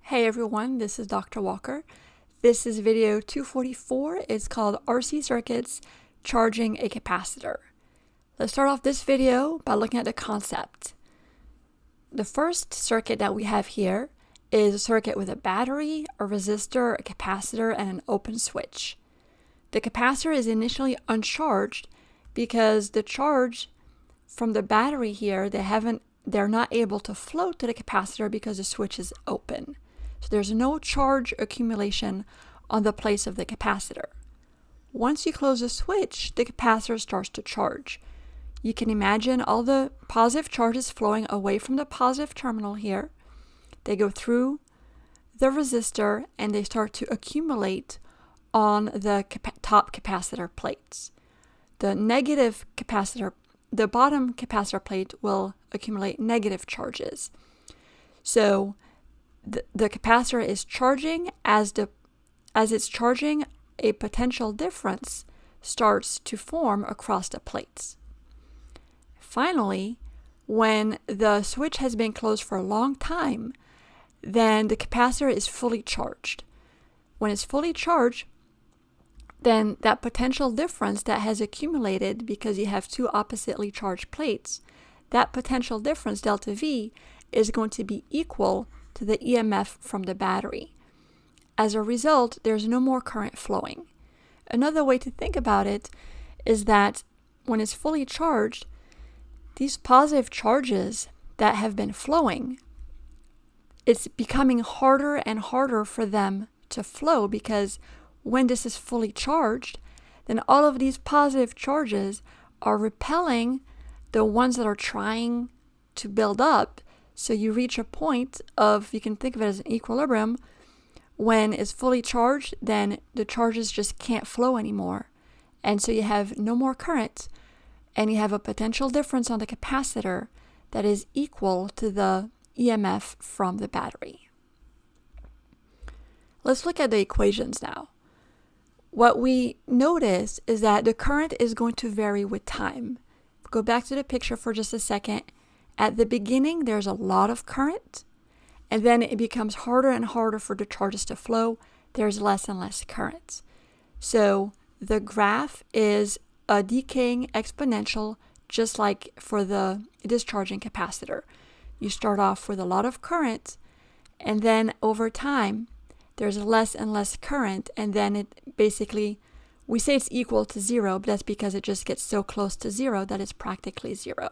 Hey everyone, this is Dr. Walker. This is video 244. It's called RC Circuits Charging a Capacitor. Let's start off this video by looking at the concept. The first circuit that we have here is a circuit with a battery, a resistor, a capacitor, and an open switch. The capacitor is initially uncharged because the charge from the battery here, they're not able to flow to the capacitor because the switch is open. So there's no charge accumulation on the place of the capacitor. Once you close the switch, the capacitor starts to charge. You can imagine all the positive charges flowing away from the positive terminal here. They go through the resistor and they start to accumulate on the top capacitor plates. The bottom capacitor plate will accumulate negative charges. So the capacitor is charging. As it's charging, a potential difference starts to form across the plates. Finally, when the switch has been closed for a long time, then the capacitor is fully charged. When it's fully charged, then that potential difference that has accumulated because you have two oppositely charged plates, that potential difference, delta V, is going to be equal to the EMF from the battery. As a result, there's no more current flowing. Another way to think about it is that when it's fully charged, these positive charges that have been flowing, it's becoming harder and harder for them to flow because when this is fully charged, then all of these positive charges are repelling the ones that are trying to build up. So you reach a point of, you can think of it as an equilibrium. When it's fully charged, then the charges just can't flow anymore. And so you have no more current, and you have a potential difference on the capacitor that is equal to the EMF from the battery. Let's look at the equations now. What we notice is that the current is going to vary with time. Go back to the picture for just a second. At the beginning, there's a lot of current, and then it becomes harder and harder for the charges to flow. There's less and less current. So the graph is a decaying exponential, just like for the discharging capacitor. You start off with a lot of current, and then over time, there's less and less current, and then it basically, we say it's equal to zero, but that's because it just gets so close to zero that it's practically zero.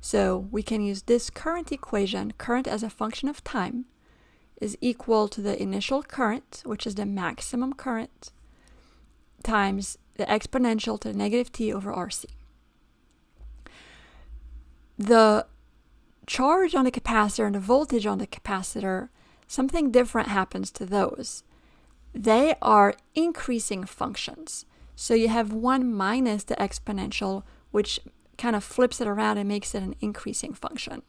So we can use this current equation, current as a function of time, is equal to the initial current, which is the maximum current, times the exponential to the negative t over RC. The charge on the capacitor and the voltage on the capacitor, something different happens to those. They are increasing functions. So you have 1 minus the exponential, which kind of flips it around and makes it an increasing function.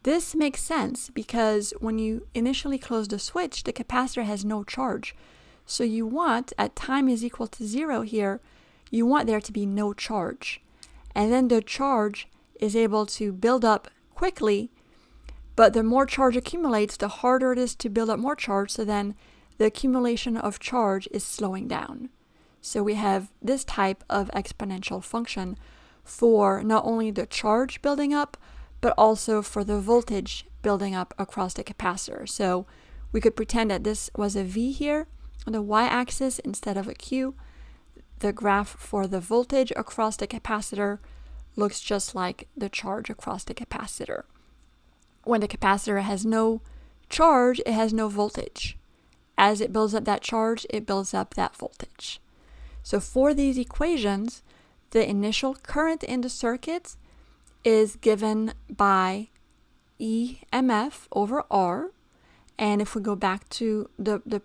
This makes sense because when you initially close the switch, the capacitor has no charge. So you want, at time is equal to 0 here, you want there to be no charge. And then the charge is able to build up quickly, but the more charge accumulates, the harder it is to build up more charge, so then the accumulation of charge is slowing down. So we have this type of exponential function for not only the charge building up, but also for the voltage building up across the capacitor. So we could pretend that this was a V here on the y-axis instead of a Q. The graph for the voltage across the capacitor looks just like the charge across the capacitor. When the capacitor has no charge, it has no voltage. As it builds up that charge, it builds up that voltage. So for these equations, the initial current in the circuit is given by EMF over R. And if we go back to the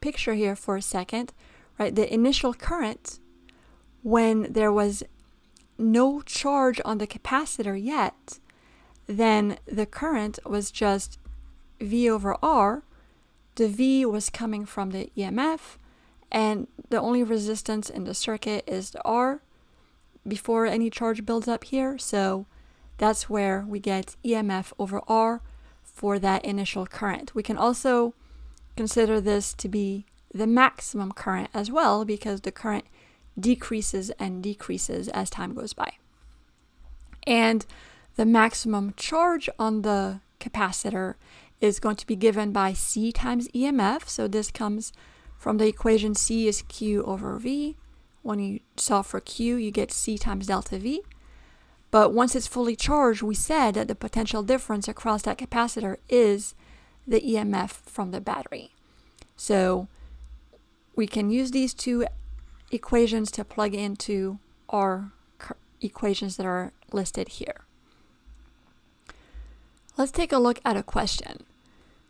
picture here for a second, right, the initial current, when there was no charge on the capacitor yet, then the current was just V over R. The V was coming from the EMF, and the only resistance in the circuit is the R before any charge builds up here. So that's where we get EMF over R for that initial current. We can also consider this to be the maximum current as well, because the current decreases and decreases as time goes by. And the maximum charge on the capacitor is going to be given by C times EMF. So this comes from the equation C is Q over V. When you solve for Q, you get C times delta V. But once it's fully charged, we said that the potential difference across that capacitor is the EMF from the battery. So we can use these two equations to plug into our equations that are listed here. Let's take a look at a question.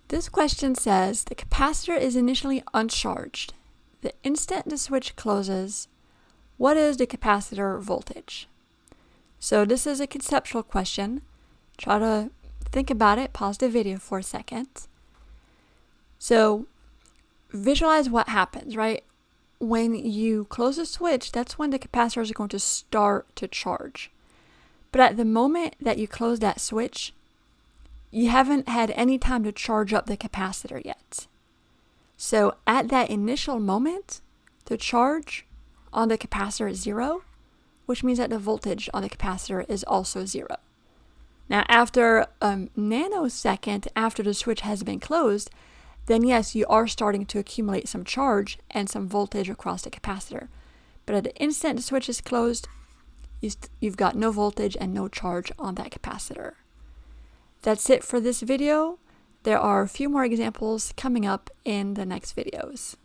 This question says the capacitor is initially uncharged. The instant the switch closes, what is the capacitor voltage? So this is a conceptual question. Try to think about it. Pause the video for a second. So visualize what happens, right? When you close the switch, that's when the capacitor is going to start to charge. But at the moment that you close that switch, you haven't had any time to charge up the capacitor yet. So at that initial moment, the charge on the capacitor is 0, which means that the voltage on the capacitor is also 0. Now, after a nanosecond after the switch has been closed, then yes, you are starting to accumulate some charge and some voltage across the capacitor. But at the instant the switch is closed, you've got no voltage and no charge on that capacitor. That's it for this video. There are a few more examples coming up in the next videos.